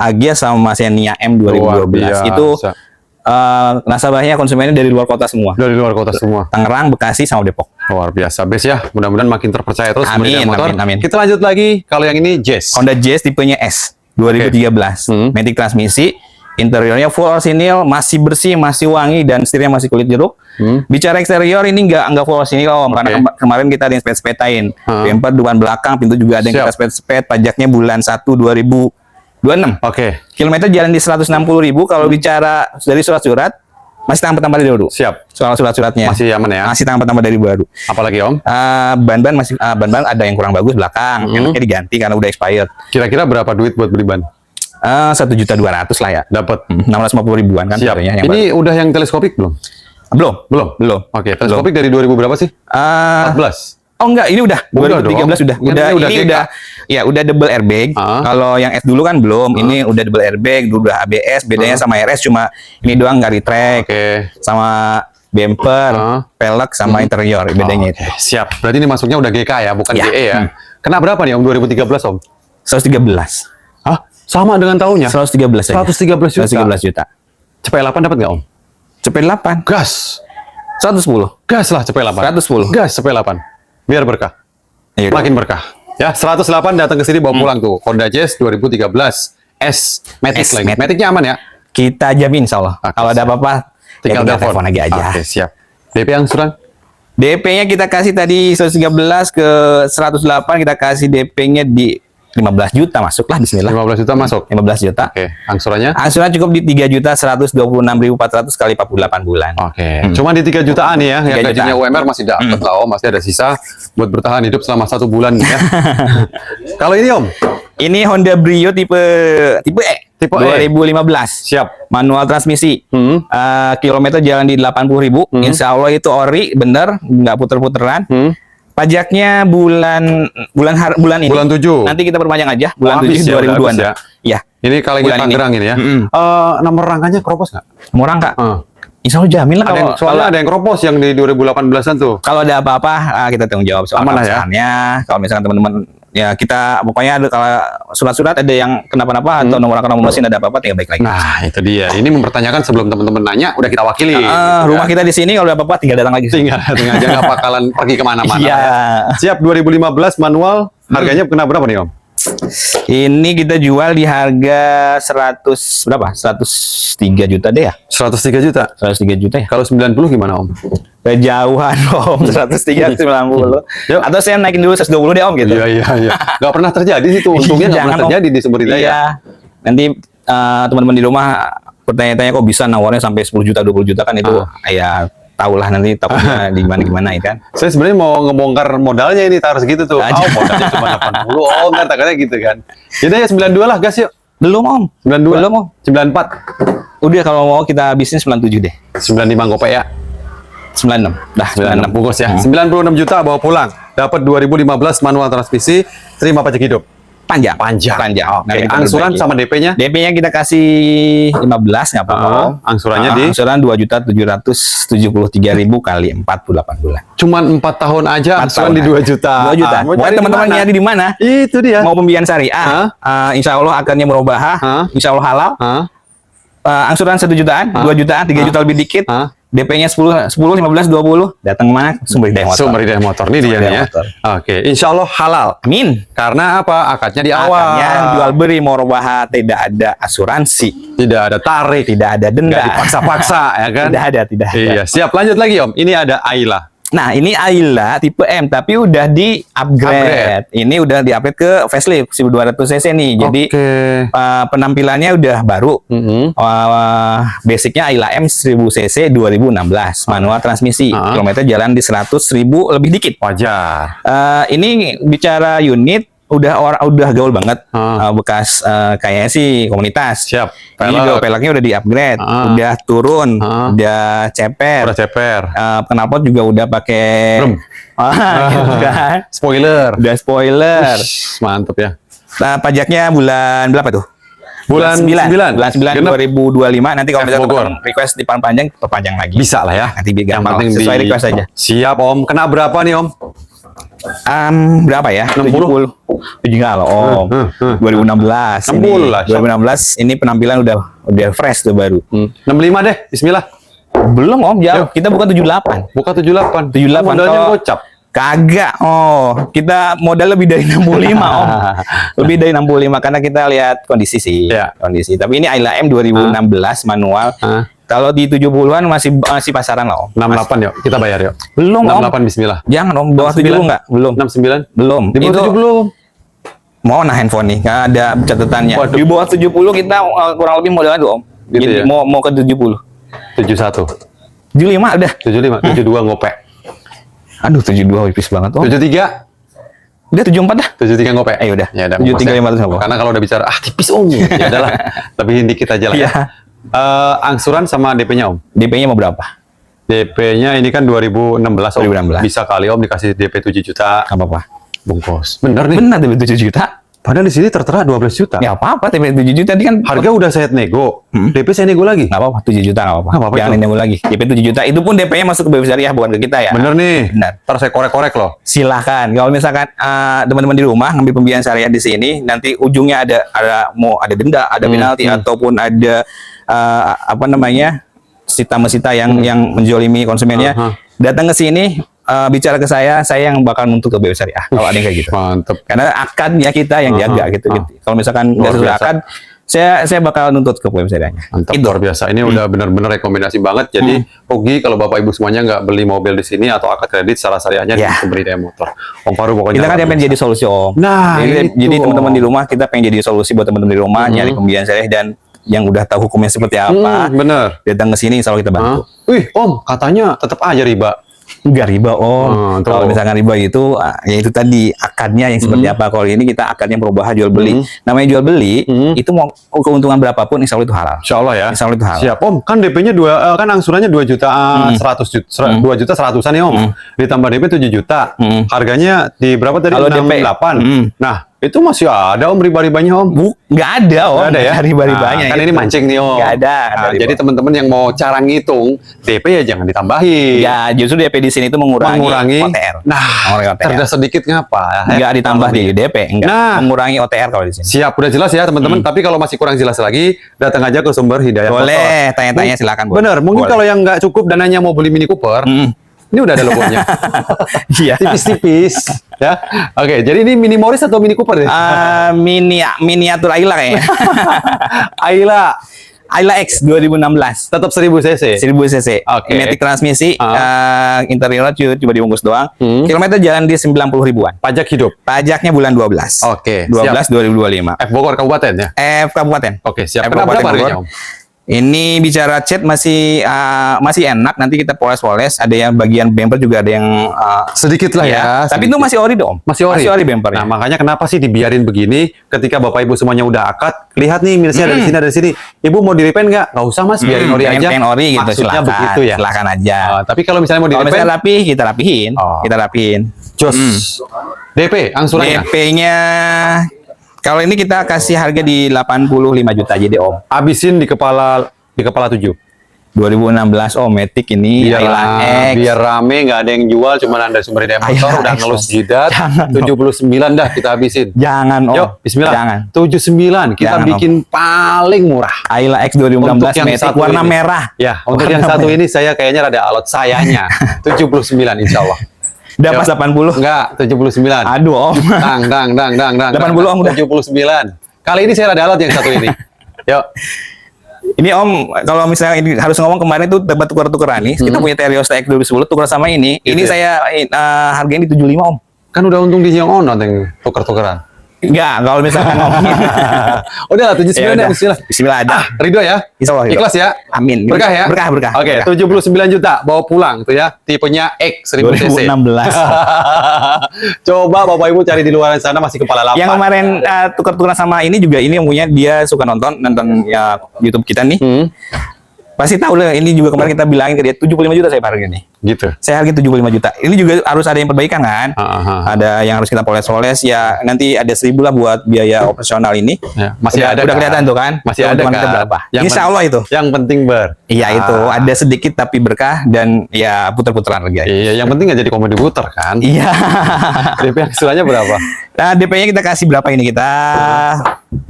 Agia sama Xenia M 2012. Luar Itu biasa. nasabahnya konsumennya dari luar kota semua. Dari luar kota semua. Tangerang, Bekasi, sama Depok. Luar biasa. Bes ya. Mudah-mudahan makin terpercaya terus. Amin, Semua motor. amin. Kita lanjut lagi. Kalau yang ini Jazz. Honda Jazz tipenya S 2013. Matic transmisi. Interiornya full orsinil, masih bersih, masih wangi, dan setirnya masih kulit jeruk. Bicara eksterior ini nggak full orsinil Om, karena kemarin kita ada yang spet-spetain. Bumper depan belakang, pintu juga ada yang kita spet-spet. Pajaknya bulan 1 2026. Oke. Kilometer jalan di 160.000. Kalau bicara dari surat-surat, masih tangan pertama dari baru. Siap. Soal surat-suratnya Masih aman ya. masih tangan pertama dari baru. Apalagi Om? Ban-ban masih ban-ban ada yang kurang bagus belakang, enaknya diganti karena udah expired. Kira-kira berapa duit buat beli ban? 1.200.000 lah ya. Dapat. 650 ribuan kan. Siap. sebenarnya yang Ini udah yang teleskopik belum? belum. Oke, teleskopik dari 2000 berapa sih? 14. Oh enggak, ini udah. Udah 2013 dong. udah. Ini udah Ini GK. udah. Ya, udah double airbag. Kalau yang S dulu kan belum. Ini udah double airbag, udah ABS. Bedanya sama RS cuma ini doang nggak retract. Oke. Sama bumper, pelek sama interior bedanya itu. Siap. Berarti ini masuknya udah GK ya, bukan Ya. GE ya. Kena berapa nih Om 2013 Om? 113. Hah? Sama dengan tahunnya? 113 aja. 113 juta. 113 juta. Cepet 8 dapat nggak Om? Cepet 8. Gas. 110. Gas lah cepet 8. 110. Gas cepet 8. Biar berkah. Iya. Makin berkah. Ya, 108 datang ke sini bawa pulang tuh. Honda Jazz 2013 S Matic S lagi. Matic. Maticnya aman ya? Kita jamin insya Allah. Oke, Kalau ada siap. apa-apa, Tinggal telepon lagi aja. Oke, siap. DP angsuran? DP-nya kita kasih tadi 113 ke 108, kita kasih DP-nya di 15 juta, masuklah bismillah. 15 juta masuk. 15 juta. Oke, angsurannya? Angsuran cukup di 3.126.400 kali 48 bulan. Oke, cuma di 3 jutaan nih ya, yang 3 gajinya jutaan. UMR masih dapat lah Om, masih ada sisa buat bertahan hidup selama 1 bulan nih ya. Kalau ini Om? Ini Honda Brio tipe E. Tipe E. 2015. Siap. Manual transmisi. Kilometer jalan di 80.000. Insya Allah itu ori, bener, nggak puter-puteran. Pajaknya bulan ini. Bulan 7. Nanti kita perpanjang aja. Bulan 7 habis ya, udah 2002. habis ya. Ya. Ini kalengnya Bulan ini. Tangerang ini ya. Nomor rangkanya keropos nggak? Murah nggak? Insya Allah jamin lah Ada yang, kalau soalnya ada yang keropos yang di 2018an tuh. kalau ada apa-apa kita tanggung jawab soal Aman lah ya. keabsahannya. Kalau misalkan teman-teman ya kita pokoknya ada kalau surat-surat ada yang kenapa-napa atau nomor nomor mesin ada apa-apa tinggal balik lagi. Nah, itu dia. Ini mempertanyakan sebelum teman-teman nanya, udah kita wakili. Rumah kita di sini kalau ada apa-apa tinggal datang lagi. tinggal aja nggak bakalan pergi kemana-mana. Iya. Ya. Siap 2015 manual. Harganya kena berapa nih Om? Ini kita jual di harga 100 berapa? 103 juta deh ya. 103 juta. 103 juta ya. Kalau 90 gimana Om? Kejauhan Om, 103 190. Yuk. Atau saya naikin dulu 120 deh Om gitu. Iya. Nggak pernah terjadi sih tuh. Untungnya nggak Jangan, pernah Om. terjadi di Sumber Hidayah. Iya. Nanti teman-teman di rumah bertanya-tanya kok bisa nawarnya sampai 10 juta 20 juta kan itu ya tahulah nanti takutnya di gimana itu kan. Saya sebenarnya mau ngebongkar modalnya ini taruh segitu tuh. Aja. Oh, modalnya cuma 80. Oh, kan takutnya gitu kan. Yaudah ya 92 lah gas yuk. Belum Om. 92. Belum Om. 94. Udah kalau mau kita habisin 97 deh. 95 gopek ya. 96. Dah 96 96. bungkus ya. 96 juta bawa pulang. Dapat 2015 manual transmisi, terima pajak hidup. Panjang. Oke, Nanti kita angsuran perbaiki. sama DP-nya? DP-nya kita kasih 15 nggak apa-apa. Angsurannya di? Angsuran 2.773.000 kali 48 bulan. Cuman 4 tahun aja 4 angsuran tahun di 2 juta. 2 juta. Mau Buat cari di teman-teman mana? nyari di mana? Itu dia. Mau pembiayaan syariah, insya Allah akarnya merubah, insya Allah halal. Angsuran 1 jutaan, 2 jutaan, 3 juta lebih dikit. DP-nya 10, 15, 20. Datang mana? Sumber Hidayah Motor. Sumber Hidayah Motor. Ini dia Sumber nih ya. Hidayah Motor. Oke, insya Allah halal. Amin. Karena apa? Akadnya di awal. Akarnya jual beri merubah, tidak ada asuransi, Tidak ada tarik. tidak ada denda. Nggak dipaksa-paksa ya kan? Tidak ada. Iya, siap. Lanjut lagi Om. Ini ada Ayla. Nah, ini Ayla tipe M tapi udah di upgrade. Ini udah di upgrade ke facelift 1200 cc nih. Jadi penampilannya udah baru. Basicnya Ayla M 1000 cc 2016 manual transmisi. Kilometer jalan di 100.000 lebih dikit. Wajar. Ini bicara unit udah gaul banget. Bekas kayaknya sih komunitas. Siap. Ini juga peleknya udah di upgrade, udah turun, udah ceper. Udah ceper. Knalpot juga udah pakai Gitu kan. Spoiler. Spoiler. Udah spoiler. Mantep ya. Pajaknya bulan berapa tuh? Bulan 9. Bulan 9 Genep. 2025. Nanti kalau F misalnya Bogor. teman-teman request dipanjang, perpanjang lagi. Bisa lah ya. Nanti biar Yang gampang. penting Sesuai request aja. Siap Om. Kena berapa nih Om? Berapa ya? 60. 70 loh, Om. 2016. 60 lah. 2016 ini penampilan udah fresh tuh baru. 65 deh. Bismillah. Belum Om, jauh. Yuk. Kita bukan 78. Buka 78. 78. Modalnya Kalau- gocap. Kagak. Oh, kita modal lebih dari 65, Om. Lebih dari 65 karena kita lihat kondisi sih. Iya. Kondisi. Tapi ini Ayla M 2016 manual. Kalau di 70-an masih pasaran lah, Om. 68 yuk. Kita bayar yuk. Belum, Om. 68 bismillah. Jangan, Om. Bawah 70 enggak? Belum. 69. Belum. Di bawah Itu 70. mau handphone nih, nggak ada catatannya. Waduh. Di bawah 70 kita kurang lebih modalnya tuh, Om. Gitu Jadi ya? mau ke 70. 71. 75 udah. 75. 72 ngopek. Aduh, 72 tipis banget, Om. 73. Udah 74 dah. 73 ngopek. Ayo udah. Ya udah. 73 maksudnya, 500 nggak apa-apa. Karena kalau udah bicara tipis Om. Ya udahlah. Lebihin dikit aja lah ya. Iya. Angsuran sama DP-nya Om. DP-nya mau berapa? DP-nya ini kan 2016 Om. 2016. Bisa kali Om dikasih DP 7 juta. Nggak apa-apa. Bungkus. Bener nih. Benar DP 7 juta. Padahal di sini tertera 12 juta. Ya apa-apa, DP 7 juta tadi kan Harga udah saya nego. DP saya nego lagi. nggak apa-apa, 7 juta nggak apa-apa. Nggak apa-apa Jangan itu. nemu lagi. DP 7 juta itu pun DP-nya masuk ke BW Syariah bukan ke kita ya. Bener nih. Benar. Ntar saya korek-korek loh. Silahkan. Kalau misalkan teman-teman di rumah ngambil pembiayaan syariah di sini, nanti ujungnya mau ada denda, ada penalti ataupun ada apa namanya sita-mesita yang menjolimi konsumennya, datang ke sini bicara ke saya yang bakal nuntut ke BW Syariah kalau ada yang kayak gitu. Mantep. Karena akadnya kita yang jaga gitu. Kalau misalkan nggak Luar sesuai biasa. akad, saya bakal nuntut ke BW Syariahnya. Mantap, luar biasa. Ini udah bener-bener rekomendasi banget. Jadi rugi kalau Bapak Ibu semuanya nggak beli mobil di sini atau akad kredit secara syariahnya di Ya. Pemberi Daya Motor. Om Faru pokoknya. Kita kan luar pengen biasa. jadi solusi, Om. Nah, jadi itu, teman-teman Om. di rumah kita pengen jadi solusi buat teman-teman di rumah nyari pembiayaan syariah dan yang udah tahu hukumnya seperti apa. Bener. Datang ke sini selalu kita bantu. Wih, Om, katanya tetap aja riba. Enggak riba, Om. Tuh. Kalau misalkan riba itu ya itu tadi akadnya yang seperti apa. Kalau ini kita akadnya perubahan jual beli. Namanya jual beli itu mau keuntungan berapapun insya Allah itu halal. Insya Allah ya. Insya Allah itu halal. Siap Om, kan DP-nya kan angsurannya 2 juta 100 juta, 2 juta 100-an ya Om. Ditambah DP 7 juta. Harganya di berapa tadi? Kalau DP. 68. Nah, itu masih ada Om riba-ribanya Om. Nggak ada, Om. Nggak ada ya? Riba-ribanya. Nah, kan ini mancing nih Om. Nggak ada. Nah, jadi teman-teman yang mau cara ngitung DP ya jangan ditambahin. Ya, justru DP di sini itu mengurangi OTR. Nah, Mengurangi OTR. cerdas sedikit ngapa? Nggak ditambah di DP, enggak. Nah. Mengurangi OTR kalau di sini. Siap, udah jelas ya teman-teman. Tapi kalau masih kurang jelas lagi, datang aja ke sumber Hidayah Motor. Boleh, tanya-tanya silakan. boleh. Bener, mungkin Boleh. kalau yang nggak cukup dananya mau beli Mini Cooper, ini udah ada logonya. Iya. Tipis-tipis. Ya, oke. Jadi ini Mini Morris atau Mini Cooper deh? Miniatur Ayla kayaknya. Ayla, Ayla X 2016. tetap 1000 cc. 1000 cc. Oke. Matic transmisi, interiornya cuma dibungkus doang. Kilometer jalan di 90 ribuan. Pajak hidup. Pajaknya bulan 12. Oke, 12 2025. F Bogor Kabupaten ya. F Kabupaten. Oke, siap. F Kenapa Kabupaten harganya, Bogor. Om? Ini bicara cat masih enak. Nanti kita poles-poles. Ada yang bagian bumper juga ada yang Sedikit lah ya. Tapi sedikit. itu masih ori dong. Masih ori. bumpernya. Nah, makanya kenapa sih dibiarin begini ketika Bapak Ibu semuanya udah akad, lihat nih minusnya dari sini, dari sini. Ibu mau di-repaint nggak? Nggak usah Mas, biarin ori aja. pengen ori gitu, Maksudnya silakan. begitu ya. Silakan aja. Tapi kalau misalnya mau Kalau di-repaint, misalnya rapi, kita rapihin. Oh. Kita rapihin. jos. DP, angsurannya. DP-nya kalau ini kita kasih harga di 85 juta aja deh, Om. Habisin di kepala 7. 2016 Matic ini Ayla X. Biar rame, nggak ada yang jual, cuma ada sumber daya motor, Ayla udah X, ngelus Om. jidat. Jangan, Om. 79 dah kita habisin. Jangan, Om. Yuk, bismillah. Jangan. 79 kita Jangan, Om. bikin paling murah. Ayla X 2016 Untuk yang Matic satu warna ini. merah. Ya, untuk Warna yang satu merah. ini saya kayaknya rada alot sayanya. 79 insya Allah. Udah Yuk. pas 80. Enggak, 79. Aduh, Om. Dang. 80 Om udah. 79. Kali ini saya rada alot yang satu ini. Yuk. Ini Om, kalau misalnya ini harus ngomong kemarin tuh dapat tukar-tukaran nih. Kita punya Terios TX 2010 tukar sama ini. Gitu Ini ya? saya harganya di 75, Om. Kan udah untung di Hyong On yang tuker-tukeran. Enggak, kalau misalkan ngomongin. Udah lah, 79 ya, udah. bismillah. Bismillah ada. Ridho ya? Insya Allah, ridho. Ikhlas ya? Amin. Berkah ya? Berkah. Oke, Berkah. 79 juta bawa pulang tuh ya. Tipenya X 1000 cc. 2016. Coba Bapak Ibu cari di luar sana masih kepala 8. Yang kemarin tukar-tukaran sama ini juga ini yang punya dia suka nonton ya YouTube kita nih. Pasti tahu lah, ini juga kemarin kita bilangin ke dia 75 juta saya harga nih. Gitu. Saya harga 75 juta. Ini juga harus ada yang perbaikan kan? Ada yang harus kita poles-poles ya, nanti ada 1.000 lah buat biaya operasional ini. Ya, masih udah, ada udah kan? kelihatan tuh kan? Masih ada Teman-teman kan? kita berapa? Yang Insya Allah itu. Yang penting Iya itu, ada sedikit tapi berkah dan ya putar-putaran lagi. Iya, yang penting nggak jadi komedi puter kan? Iya. DP angsurannya berapa? Nah, DP-nya kita kasih berapa ini kita?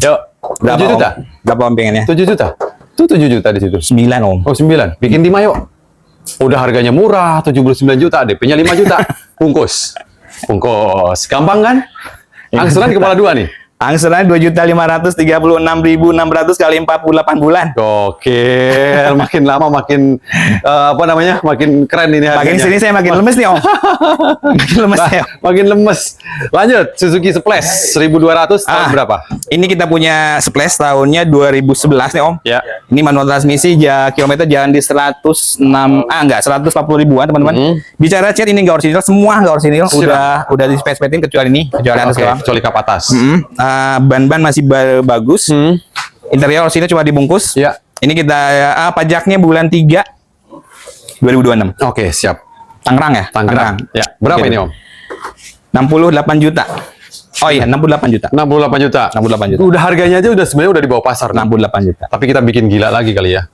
Yuk, Berapa 7 juta? Om? Berapa Om pengennya? 7 juta? Itu 7 juta di situ. 9 Om. Oh, 9. Bikin 5 yuk. Udah harganya murah, 79 juta, DP-nya 5 juta. Bungkus. Bungkus. Gampang kan? Angsuran kepala 2 nih. Angsuran 2.536.600 kali 48 bulan. Gokil, makin lama makin apa namanya? Makin keren ini harganya. Makin sini saya makin lemes nih Om. Makin lemes ya. Makin lemes. Lanjut, Suzuki Splash 1200 tahun berapa? Ini kita punya Splash tahunnya 2011 nih Om. Ya. Ini manual transmisi, kilometer jalan di 106, enggak 140 ribuan teman-teman. Bicara cat ini enggak original, semua enggak original. Udah di spek-spekin kecuali ini, kecuali atas doang. Kecuali kap atas. Ban-ban masih bagus. Interior sini cuma dibungkus. Ya. Ini kita pajaknya bulan 3 2026. Oke, siap. Tangerang ya? Tangerang. Ya. Berapa Oke. ini, Om? 68 juta. Oh iya, 68 juta. 68 juta. 68 juta. Udah harganya aja sebenarnya udah di bawah pasar. 68 juta. Tapi kita bikin gila lagi kali ya.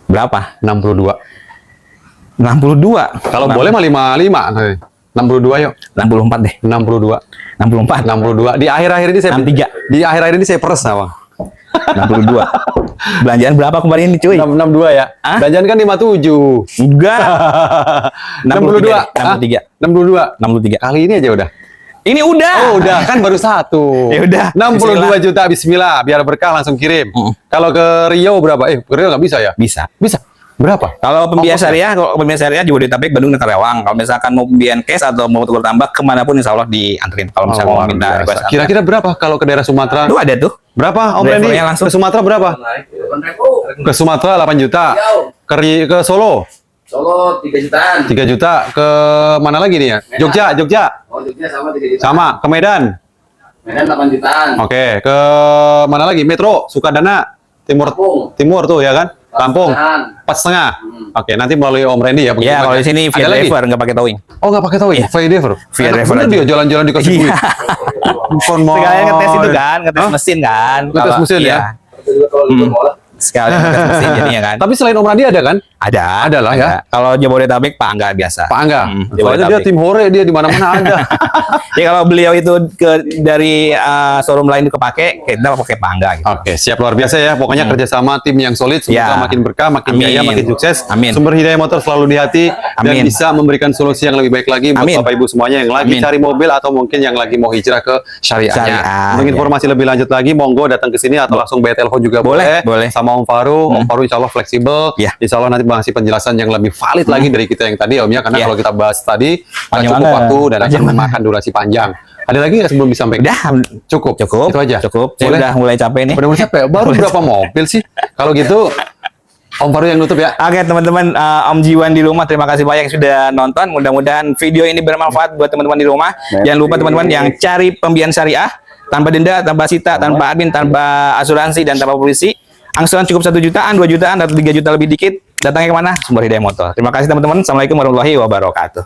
Berapa? 62. 62. Kalau boleh mah 55. 62 yuk. 64 deh. 62. 64. 62. Di akhir-akhir ini saya 63. Di akhir-akhir ini saya peres sama. 62. Belanjaan berapa kemarin ini cuy? 62 ya. Hah? Belanjaan kan 57. Enggak. 62. 63. 62. 63. Kali ini aja udah. Ini udah. Oh, udah kan baru satu. Ya udah. 62 juta bismillah, biar berkah langsung kirim. Kalau ke Riau berapa? Ke Riau nggak bisa ya? Bisa. Bisa. Berapa? Kalau pembiayaan syariah, kalau pembiayaan syariah Jabodetabek, Bandung, dan Karawang. Kalau misalkan mau pembiayaan cash atau mau tukar tambah, kemanapun insya Allah dianterin. Kalau misalkan mau minta request. Kira-kira berapa kalau ke daerah Sumatera? Itu ada tuh. Berapa Om Randy? Drivernya langsung. Ke Sumatera berapa? Ke Sumatera 8 juta. Ke Solo Solo 3 jutaan. 3 juta. Ke mana lagi nih ya? Jogja. Oh, Jogja sama 3 jutaan. Sama. Ke Medan. Medan 8 jutaan. Oke. Ke mana lagi? Metro, Sukadana, Lampung. Timur tuh ya kan? Lampung. 4,5. 4,5. Oke, nanti melalui Om Randy ya. Ya, kalau di sini via Ada lagi? driver, nggak pakai towing. Oh, nggak pakai towing? Via driver? Via Enak driver bener aja. dia jalan-jalan dikasih duit. Iya. Bukan mau. Sekalian ngetes itu kan, ngetes Hah? mesin kan. Ngetes Kalau- mesin ya? iya. Itu juga kalau libur mola. Sekalian ngetes mesin jadinya kan. Tapi selain Om Randy ada kan? Ada. Ada lah ya. Kalau Jabodetabek Pak Angga biasa. Pak Angga. Soalnya dia Jabodetabek. tim hore, dia di mana-mana ada. Ya kalau beliau itu dari showroom lain kepake, kita pakai Pak Angga gitu. Oke, siap, luar biasa ya. Pokoknya kerjasama tim yang solid, semoga Ya. makin berkah, makin Amin. jaya, makin sukses. Amin. Sumber Hidayah Motor selalu di hati dan Amin. bisa memberikan solusi yang lebih baik lagi buat Amin. Bapak Ibu semuanya yang lagi Amin. cari mobil atau mungkin yang lagi mau hijrah ke syariahnya. Syariah, Untuk ya. informasi lebih lanjut lagi, monggo datang ke sini atau langsung by telepon juga Boleh, boleh. Sama Om Faru. Om Faru insya Allah fleksibel. Ya. Insya Allah nanti ngasih penjelasan yang lebih valid lagi dari kita yang tadi Om ya. Karena Ya. kalau kita bahas tadi nggak Panjang cukup banget. waktu dan akan Panjang banget. memakan durasi panjang. Ada lagi nggak sebelum disampaikan? Udah, Cukup. cukup. Itu aja. Cukup. Saya Boleh? udah mulai capek nih. Udah mulai capek. Baru berapa mobil sih? Kalau gitu, Om Faru yang nutup ya. Oke teman-teman, Om Jiwan di rumah, terima kasih banyak yang sudah nonton. Mudah-mudahan video ini bermanfaat buat teman-teman di rumah. Jangan lupa teman-teman yang cari pembiayaan syariah tanpa denda, tanpa sita, tanpa admin, tanpa asuransi, dan tanpa polisi. Angsuran cukup 1 jutaan, 2 jutaan, atau 3 juta lebih dikit. Datangnya kemana? Sumber Hidayah Motor. Terima kasih teman-teman. Assalamualaikum warahmatullahi wabarakatuh.